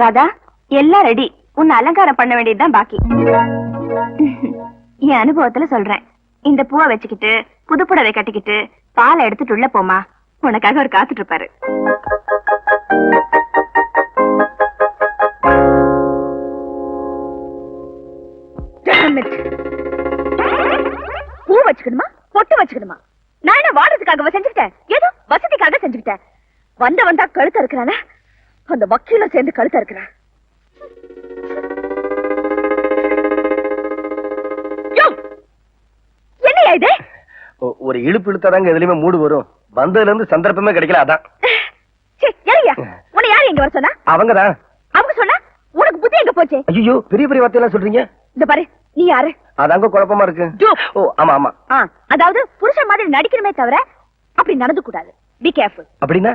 ராதா, எல்லாம் ரெடி. உன்னை அலங்காரம் பண்ண வேண்டியதுதான் பாக்கி. என் அனுபவத்துல சொல்றேன். இந்த பூவை வச்சுக்கிட்டு புதுப்புடவை கட்டிக்கிட்டு பாலை எடுத்துட்டு உள்ள போமா. உனக்காக ஒரு காத்துட்டு இருப்பாரு. பூ வச்சுக்கணுமா பொட்டு வச்சுக்கணுமா? நான் என்ன வாடுறதுக்காக செஞ்சுக்கிட்டேன், ஏதோ வசதிக்காக செஞ்சுக்கிட்டேன். வந்தா கழுத்த இருக்கிறான, அந்த வக்கீல சேர்ந்து கழுத்த இருக்கிறான். என்னையா இது? ஒரு இழுப்பு இழுத்தாதாங்க எதுலயுமே மூடு வரும். வந்ததுல இருந்து சந்தர்ப்பமே கிடைக்கல, அதான். உன்னை யாரு இங்க வர சொன்னா? அவங்கதான். அவங்க சொன்னா உனக்கு புத்தி எங்க போச்சு? ஐயோ, பெரிய பெரிய வார்த்தையெல்லாம் சொல்றீங்க. இந்த பாரு, நீ யாரு? அதாங்க குழப்பமா இருக்கு. ஓ ஆமா ஆமா. அதாவது புருஷன் மாதிரி நடிக்கணுமே தவிர அப்படி நடந்து கூடாது. Be careful. அப்படின்னா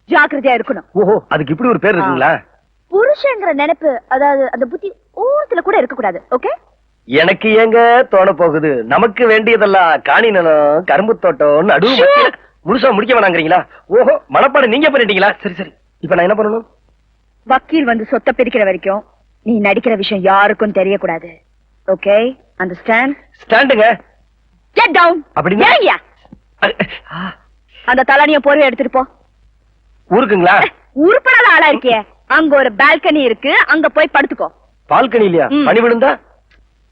ஜாக்கிரதையா இருக்கணும். ஓஹோ, அதுக்கு இப்படி ஒரு பேர் இருக்குங்களா? புருஷங்கிற நினைப்பு, அதாவது அந்த புத்தி ஊரத்துல கூட இருக்க கூடாது. ஓகே? எனக்கு ஏங்க தோண போகுது, நமக்கு வேண்டியதெல்லாம் காணி நிலம், கரும்பு தோட்டம், நடுவு முழுசா முடிக்க வேணாங்கிறீங்களா? ஓஹோ, மனப்பாடம் நீங்க பண்ணிட்டீங்களா? சரி சரி, இப்ப நான் என்ன பண்ணணும்? வக்கீல் வந்து சொத்தை பிரிக்கிற வரைக்கும் நீ நடிக்கிற விஷயம் யாருக்கும் தெரியக்கூடாது. Okay, understand? ஸ்டாண்டுங்க. Get down. அப்படின்னா அந்த தலானிய போர்வை எடுத்துட்டு போ. ஊருக்குங்களா? உருப்படாத ஆளா இருக்கிய. அங்க ஒரு பால்கனி இருக்கு, அங்க போய் படுத்துக்கோ. பால்கனி இல்லையா? பனி விழுந்தா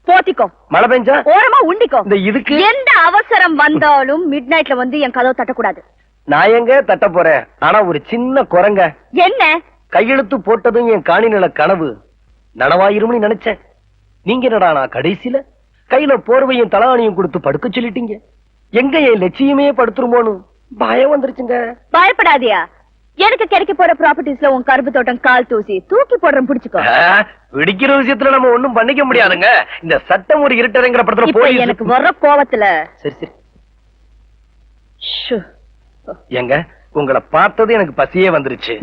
போத்திக்கோ. மழை பெஞ்சா ஓரமா உண்டிக்கோ. இதுக்கு எந்த அவசரம் வந்தாலும் மிட் நைட்ல வந்து என் கதவை தட்டக்கூடாது. நான் எங்க தட்ட போறேன்? ஆனா ஒரு சின்ன குரங்க. என்ன? கையெழுத்து போட்டதும் என் காணி நில கனவு நனவாயிரும்னு நினைச்சேன். நீங்க என்னடா நான் கடைசியில கையில போர்வையும் தலானியும் கொடுத்து படுக்க சொல்லிட்டீங்க. எங்க என் லட்சியமே படுத்துருமோன்னு பயம் வந்துருச்சுங்க. பயப்படாதியா, எனக்கு கிடைக்க போற ப்ராப்பர்ட்டிஸ்ல உன் கரும்பு தோட்டம் கால் தூசி தூக்கி போடுறேன், பிடிச்சுக்கோ. பிடிக்கிற விஷயத்துல நம்ம ஒண்ணும் பண்ணிக்க முடியாதுங்க. இந்த சட்டம் ஒரு இருட்டறைங்கிற படத்துல போய் எனக்கு வர்ற கோவத்துல. சரி சரி. எங்க உங்களை பார்த்தது எனக்கு பசியே வந்துருச்சு.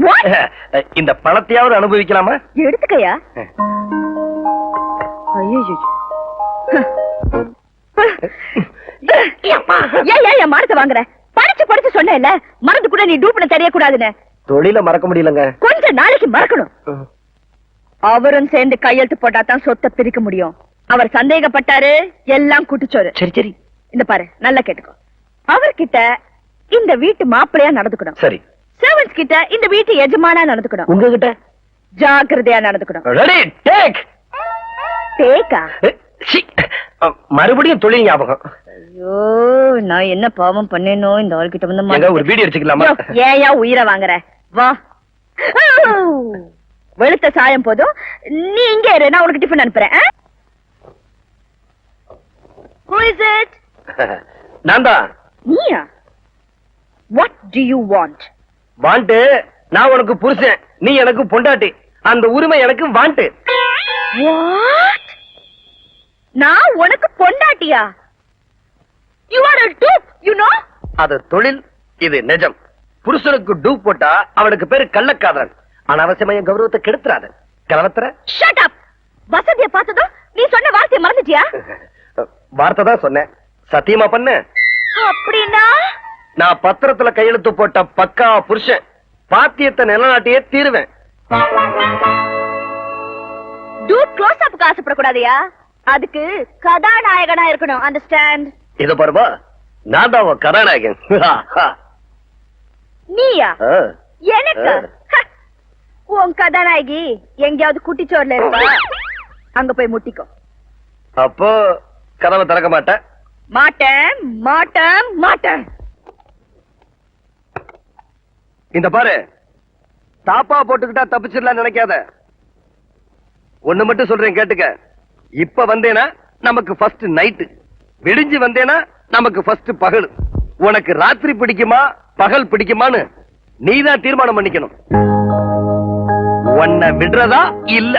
இந்த பழத்தையாவது அனுபவிக்கலாமா? எடுத்துக்கையா. ஏன் மானத்தை வாங்குற? படிச்சு படிச்சு சொன்ன மறந்து கூட நீ டூப்னு தெரியக்கூடாதுன்னு. தொழில மறக்க முடியலங்க. கொஞ்ச நாளைக்கு மறக்கணும். அவரும் சேர்ந்து கையெழுத்து போட்டா தான் சொத்தை பிரிக்க முடியும். அவர் சந்தேகப்பட்டாரு, எல்லாம் குட்டிச்சோரு. சரி சரி, இந்த பாரு, நல்லா கேட்டுக்கோ. அவர்கிட்ட இந்த வீட்டு மாப்பிள்ளையா நடந்துக்கணும். சரி. சர்வன்ஸ் கிட்ட இந்த வீட்டு எஜமானா நடந்துக்கணும். உங்ககிட்ட ஜாக்கிரதையா நடந்துக்கணும். Ready take. டேக்கா? மறுபடியும் தொழில் ஞாபகம். ஐயோ, நான் என்ன பாவம் பண்ணேனோ இந்த ஆள்கிட்ட வந்து. ஒரு வீடியோ எடுத்துக்கலாமா? ஏயா உயிரை வாங்குற? வா. வெளுத்த சாயம் போதும், நீ இங்க இரு, நான் உனக்கு டிஃபன் அனுப்புறேன். Who is it? நான்தான். நீயா? What do you want? Want. நான் உனக்கு புருஷன், நீ எனக்கு பொண்டாட்டி. அந்த உரிமை எனக்கு வாண்ட். What? நான் உனக்கு பொண்டாட்டியா? You are a dupe, you know? அது தொழில், இது நிஜம். புருஷனுக்கு டூப் போட்டா அவனுக்கு பேரு கள்ளக்காதன். அனாவசியமா என் கௌரவத்தை கெடுத்துறாத. கலவத்திர. Shut up. வசதியை பார்த்ததும் நீ சொன்ன வார்த்தையை மறந்துட்டியா? வார்த்தை தான் சொன்னேன். சத்தியமா பண்ண. அப்படின்னா நான் பத்திரத்துல கையெழுத்து போட்ட பக்கா புருஷன். பாத்தியத்தை நிலநாட்டியே தீருவேன். டூப் க்ளோஸ் அப்க்கு ஆசைப்படக்கூடாதியா? அதுக்கு கதாநாயகனா இருக்கணும். அண்டர்ஸ்டாண்ட்? இத பாருமா, நான் தான் கதாநாயகன். நீயா? எனக்கு உன் கதாநாயகி எங்கேயாவது குட்டிச்சோர்ல இருக்கா? அங்க போய் முட்டிக்கோ. அப்போ கதவை திறக்க மாட்டேன். மாட்டேன் மாட்டேன் மாட்டேன். இந்த பாரு, தாப்பா போட்டுக்கிட்டா தப்பிச்சிடலாம் நினைக்காத. ஒண்ணு மட்டும் சொல்றேன் கேட்டுக்க. இப்ப வந்தேனா நமக்கு ஃபர்ஸ்ட் நைட்டு, விடிஞ்சு வந்தேனா நமக்கு ஃபர்ஸ்ட் பகல். உனக்கு ராத்திரி பிடிக்குமா பகல் பிடிக்குமான்னு நீதான் தீர்மானம் பண்ணிக்கணும். உன்னை விடுறதா இல்ல.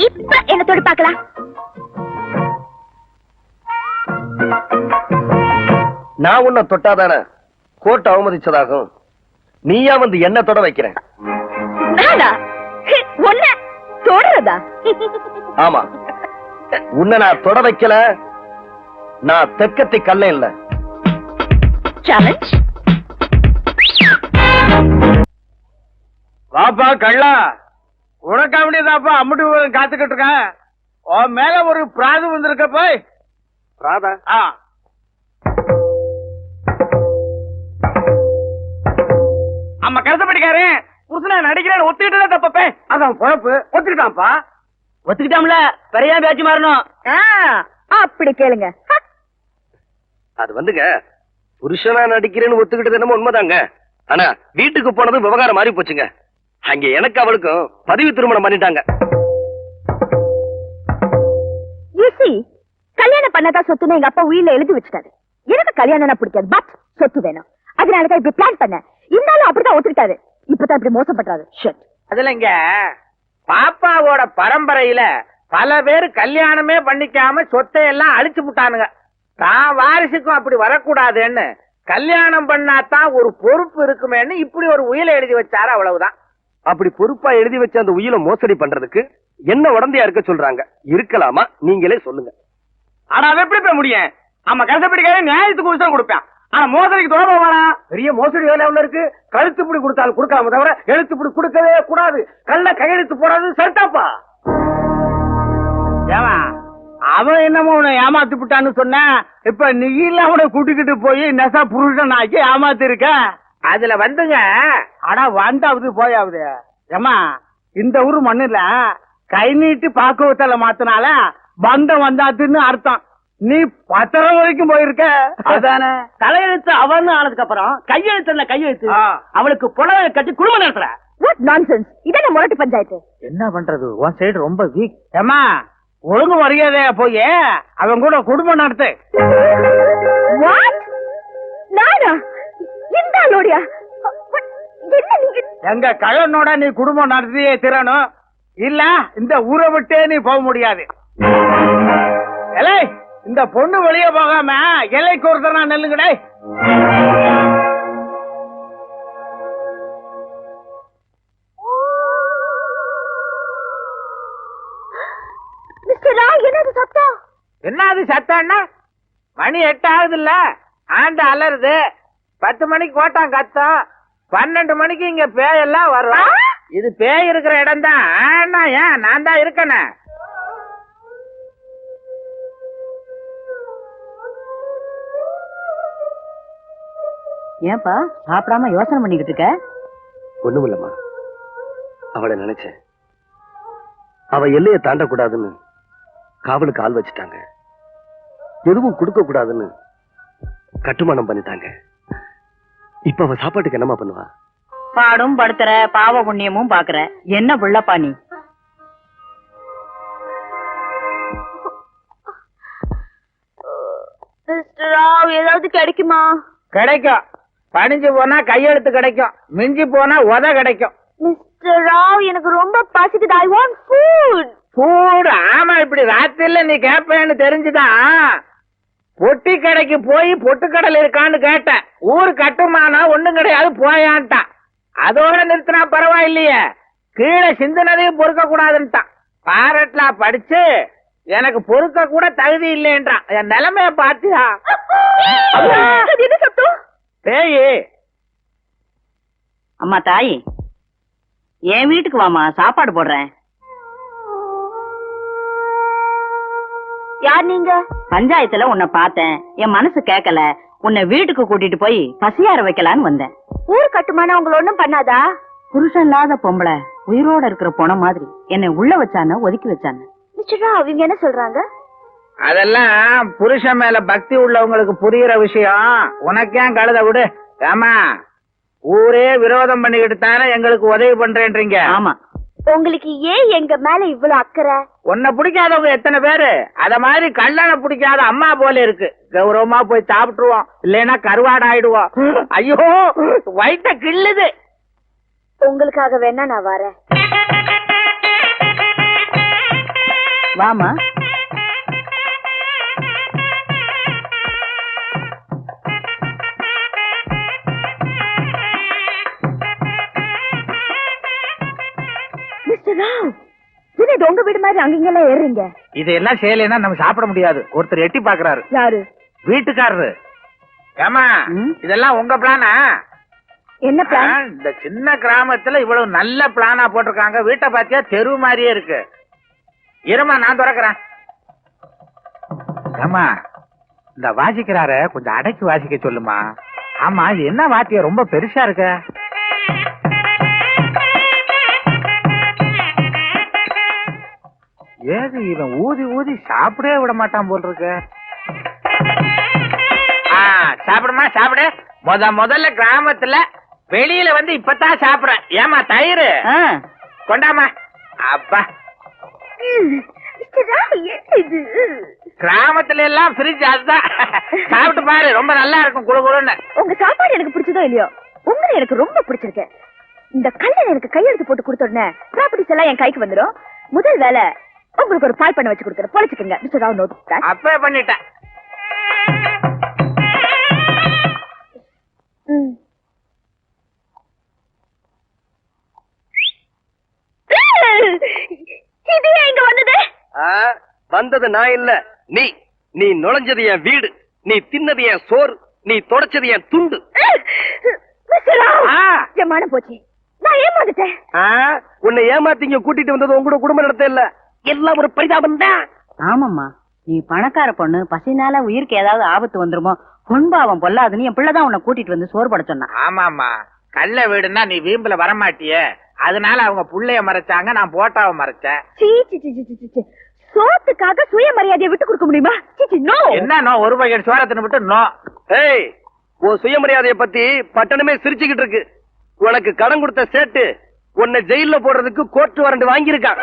இப்ப என்ன தொடு பார்க்கலாம். நான் உன்னை தொட்டாதானே கோர்ட் அவமதிச்சதாகும். நீயா வந்து என்ன தொட வைக்கிறேன்? நானா உன்னை தொடறதா? ஆமா, உன்னை நான் தொட வைக்கல. நான் தெற்கத்தி கல்ல இல்ல. சேலஞ்ச். வாப்பா கள்ளா, உனக்கு அப்படியேதாப்பா அம்முட்டு காத்துக்கிட்டு இருக்கேன். உன் மேல ஒரு பிராது வந்திருக்க போய். ராதா, ஆமா கருத்தப்பட்டிக்காரு புருஷனா நடிக்கிறேன்னு ஒத்துக்கிட்டு தப்பப்பே. அதான் குழப்பு. ஒத்துக்கிட்டான்ப்பா. ஒத்துக்கிட்டாம்ல, பெரிய பேச்சு மாறணும். அப்படி கேளுங்க. அது வந்துங்க, புருஷனா நடிக்கிறேன்னு ஒத்துக்கிட்டது என்னமோ உண்மைதாங்க. ஆனா வீட்டுக்கு போனது விவகாரம் மாறி போச்சுங்க. அங்க எனக்கு அவளுக்கும் பதிவு திருமணம் பண்ணிட்டாங்க. கல்யாணம் பண்ணதான் சொத்துன்னு எங்க அப்பா உயிரில எழுதி வச்சுட்டாரு. எனக்கு கல்யாணம் பிடிக்காது, பட் சொத்து வேணும். அதனாலதான் இப்படி பிளான் பண்ண. இருந்தாலும் அப்படிதான் ஒத்துக்கிட்டாரு. இப்பதான் இப்படி மோசம் பண்றாரு. அதுல இங்க பாப்பாவோட பரம்பரையில பல பேர் கல்யாணமே பண்ணிக்காம சொத்தை எல்லாம் அழிச்சு விட்டானுங்க. தான் வாரிசுக்கும் அப்படி வரக்கூடாதுன்னு கல்யாணம் பண்ணாதான் ஒரு பொறுப்பு இருக்குமேன்னு இப்படி ஒரு உயிலை எழுதி வச்சாரு. அவ்வளவுதான். அப்படி பொறுப்பா எழுதி வச்ச அந்த உயிரை மோசடி பண்றதுக்கு என்ன உடந்தையா இருக்க சொல்றாங்க? இருக்கலாமா? நீங்களே சொல்லுங்க. ஆனா அது எப்படி போய் முடியும்? ஆமா கருத்தப்படிக்காரு நியாயத்துக்கு உத்தரவு கொடுப்பேன். ஆனா மோசடிக்கு தொடர்பு வேணா. பெரிய மோசடி வேலை உள்ள இருக்கு. கழுத்து பிடி கொடுத்தாலும் கொடுக்காம தவிர எழுத்து பிடி கொடுக்கவே கூடாது. கல்ல கையெழுத்து போடாது சரிதாப்பா. ஏமா அவன் என்னமோ உன்னை ஏமாத்தி விட்டான்னு சொன்ன. இப்ப நீ இல்ல அவனை கூட்டிக்கிட்டு போய் நெசா புருஷன் ஆக்கி ஏமாத்தி இருக்க. அதுல வந்துங்க. ஆனா வந்தாவது போயாவது. ஏமா இந்த ஊரு மண்ணுல கை நீட்டி பாக்குவத்தல மாத்தினால பந்தம் வந்தாத்துன்னு அர்த்தம். நீ பத்திரம் வரைக்கும் போயிருக்க. அதானே தலையெழுத்து அவன்னு ஆனதுக்கு அப்புறம் கையெழுத்து கையெழுத்து அவளுக்கு புடவை கட்டி குடும்பம் நடத்துற. இதென்ன முரட்டு பஞ்சாயத்து? என்ன பண்றது? உன் சைடு ரொம்ப வீக். ஏமா ஒழுங்கு மரியாதையா போய் அவன் கூட குடும்பம் நடத்து. எங்க கழனோட நீ குடும்பம் நடத்தியே திறனும். இல்ல இந்த ஊரை விட்டே நீ போக முடியாது. இந்த பொண்ணு வெளியே போகாம எல்லைக்கு ஒருத்தர் நான் நெல்லுங்கடே. என்னது சத்தம்னா? மணி 8 ஆகுது இல்ல? ஆண்டு அலருது. 10 மணிக்கு கோட்டான் கத்தம். 12 மணிக்கு இங்க பேயெல்லாம் வரும். இது பேய் இருக்கிற இடம் தான். ஏன் நான் தான் இருக்கேன. ஏன்பா சாப்பிடாம யோசனை பண்ணிக்கிட்டு இருக்க? ஒண்ணுமில்லம்மா, அவளை நினைச்சேன். அவ எல்லையை தாண்டக்கூடாதுன்னு காவலுக்கு ஆள் வச்சுட்டாங்க. எதுவும் கொடுக்க கூடாதுன்னு கட்டுமானம் பண்ணிட்டாங்க. இப்ப அவ சாப்பாட்டுக்கு என்னமா பண்ணுவா? பாடும் படுத்துற, பாவ புண்ணியமும் பாக்குற. என்ன புள்ளப்பா நீ? ஏதாவது கிடைக்குமா? கிடைக்கும். பணிஞ்சு போனா கையெழுத்து கிடைக்கும். மிஞ்சி போனா உத கிடைக்கும். மிஸ்டர் ராவ், எனக்கு ரொம்ப பசிக்குது. I want food. ஃபுட்? ஆமா, இப்படி ராத்திரில நீ கேட்பேன்னு தெரிஞ்சுதான் பொட்டி கடைக்கு போய் பொட்டுக்கடல் இருக்கான்னு கேட்டேன். ஊர் கட்டுமானம் ஒண்ணும் கிடையாது போயான்ட்டான். அதோட நிறுத்தினா பரவாயில்லையே, கீழே சிந்தனதையும் பொறுக்க கூடாதுன்ட்டான். பாரட்லா படிச்சு எனக்கு பொறுக்க கூட தகுதி இல்லைன்றான். என் நிலைமைய பாத்தியா? பேயி. அம்மா தாயி, என் வீட்டுக்கு வாமா, சாப்பாடு போடுறேன். யார் நீங்க? பஞ்சாயத்துல உன்னை பார்த்தேன், என் மனசு கேட்கல. உன்னை வீட்டுக்கு கூட்டிட்டு போய் பசியார வைக்கலான்னு வந்தேன். ஊர் கட்டுமானம் உங்களை ஒண்ணும் பண்ணாதா? புருஷன் இல்லாத பொம்பளை உயிரோட இருக்கிற பொண மாதிரி என்னை உள்ள வச்சான, ஒதுக்கி வச்சான. அவங்க என்ன சொல்றாங்க? அதெல்லாம் புருஷன் மேல பக்தி உள்ளவங்களுக்கு புரியுற விஷயம். உனக்கேன் கழுத விடு. ஆமா, ஊரே விரோதம் பண்ணிக்கிட்டு தானே எங்களுக்கு உதவி பண்றேன்றீங்க. ஆமா, உங்களுக்கு ஏன் எங்க மேல இவ்வளவு அக்கறை? உன்னை பிடிக்காதவங்க எத்தனை பேரு? அத மாதிரி கல்லணை பிடிக்காத அம்மா போல இருக்கு. கௌரவமா போய் சாப்பிட்டுருவோம், இல்லைன்னா கருவாடு ஆயிடுவோம். ஐயோ, வயிற்ற கிள்ளுது. உங்களுக்காக வேணா நான் வரேன். வாமா. உங்க வீடு மாதிரி அங்கெல்லாம் ஏறுறீங்க? இதெல்லாம் செய்யலைன்னா நம்ம சாப்பிட முடியாது. ஒருத்தர் எட்டி பாக்குறாரு. யாரு? வீட்டுக்காரரு. ஏமா இதெல்லாம் உங்க பிளானா? என்ன பிளான்? இந்த சின்ன கிராமத்துல இவ்வளவு நல்ல பிளானா போட்டிருக்காங்க. வீட்டை பாத்தியா தெரு மாதிரியே இருக்கு. இருமா நான் திறக்கிறேன். ஏமா இந்த வாசிக்கிறார கொஞ்சம் அடக்கி வாசிக்க சொல்லுமா. ஆமா இது என்ன வாத்தியம் ரொம்ப பெருசா இருக்க? ஏது இவன் ஊதி ஊதி சாப்பிடவே விட மாட்டான் போல் இருக்கு. சாப்பிடுமா சாப்பிடு. முதல்ல கிராமத்துல வெளியில வந்து இப்பதான் சாப்பிடுறேன். ஏமா தயிர் கொண்டாமா. அப்பா கிராமத்துல எல்லாம் ஃப்ரிட்ஜ் அதுதான். சாப்பிட்டு பாரு ரொம்ப நல்லா இருக்கும் குளு குளுன்னு. உங்க சாப்பாடு எனக்கு பிடிச்சதோ இல்லையோ, உங்களை எனக்கு ரொம்ப பிடிச்சிருக்கு. இந்த கல்யாணம் எனக்கு கையெழுத்து போட்டு கொடுத்த உடனே ப்ராப்பர்ட்டிஸ் எல்லாம் என் கைக்கு வந்துடும். முதல் வேலை உங்களுக்கு ஒரு பால் பண்ண வச்சு கொடுக்குறேன். பொழைச்சுக்கங்க மிஸ்டர் ராவ். Note that. அப்பவே பண்ணிட்டேன். இது எங்க வந்தது? வந்தது நான் இல்ல, நீ. நீ நுழைஞ்சது என் வீடு, நீ தின்னது என் சோறு, நீ தொடச்சது என் துண்டு. என் மானம் போச்சு. நான் ஏமாந்துட்டேன். உன்னை ஏமாத்திங்க கூட்டிட்டு வந்தது உங்களோட குடும்ப நடத்த இல்ல, எல்லாம் ஒரு பரிதாபம் தான். ஆமாம்மா, நீ பணக்கார பொண்ணு, பசினால உயிருக்கு ஏதாவது ஆபத்து வந்துருமோ, பொன்பாவம் பொல்லாதுன்னு என் பிள்ளைதான் உன்னை கூட்டிட்டு வந்து சோறு பட சொன்னான். ஆமாமா, கள்ள வீடுன்னா நீ வீம்புல வரமாட்டிய, அதனால அவங்க புள்ளைய மறைச்சாங்க, நான் போட்டாவை மறைச்சேன். சோத்துக்காக சுயமரியாதையை விட்டு கொடுக்க முடியுமா? என்ன ஒரு பக்கெட் சோரத்தின்னு விட்டு நோ. ஏய், உன் சுயமரியாதையை பத்தி பட்டணமே சிரிச்சுக்கிட்டு இருக்கு. உனக்கு கடன் கொடுத்த சேட்டு உன்னை ஜெயில போடுறதுக்கு கோர்ட் வாரண்ட் வாங்கியிருக்கான்.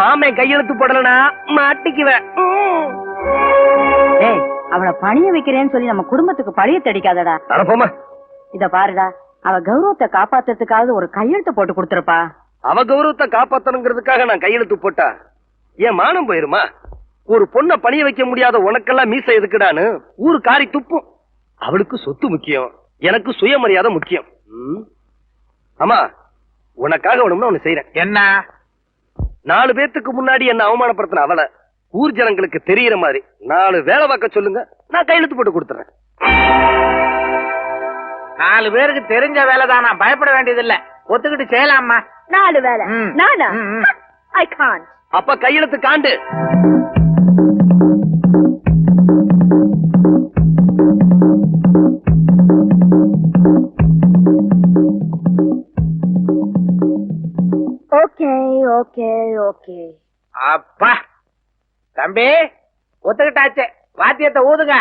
மாமே கையெழுத்து போடலனா மாட்டிக்குவேன். ஏய், அவளை பணிய வைக்கிறேன்னு சொல்லி நம்ம குடும்பத்துக்கு பழிய தடிக்காதடா. தரப்போமா. இத பாருடா, அவ கௌரவத்தை காப்பாத்துறதுக்காவது ஒரு கையெழுத்து போட்டு கொடுத்துருப்பா. அவ கௌரவத்தை காப்பாத்தணுங்கிறதுக்காக நான் கையெழுத்து போட்டா என் மானம் போயிருமா? ஒரு பொண்ணை பணிய வைக்க முடியாத உனக்கெல்லாம் மீசை எதுக்குடான்னு ஊரு காரி துப்பும். அவளுக்கு சொத்து முக்கியம், எனக்கு சுயமரியாதை முக்கியம். ஆமா, உனக்காக வேணும்னா ஒண்ணு செய்யறேன். என்ன? 4 பேத்துக்கு முன்னாடி என்ன அவமானப்படுத்தின அவளை ஊர் ஜனங்களுக்கு தெரியற மாதிரி 4 வேலை பார்க்க சொல்லுங்க, நான் கையெழுத்து போட்டு கொடுத்துறேன். 4 பேருக்கு தெரிஞ்ச வேலைதான், நான் பயப்பட வேண்டியதில்லை. ஒத்துக்கிட்டு செய்யலாமா? 4 வேலை நானா? I can't. அப்ப கையெழுத்து காண்டு. Okay okay okay. அப்பா தம்பி ஒத்துக்கிட்டாச்சு, வாத்தியத்தை ஊதுங்க.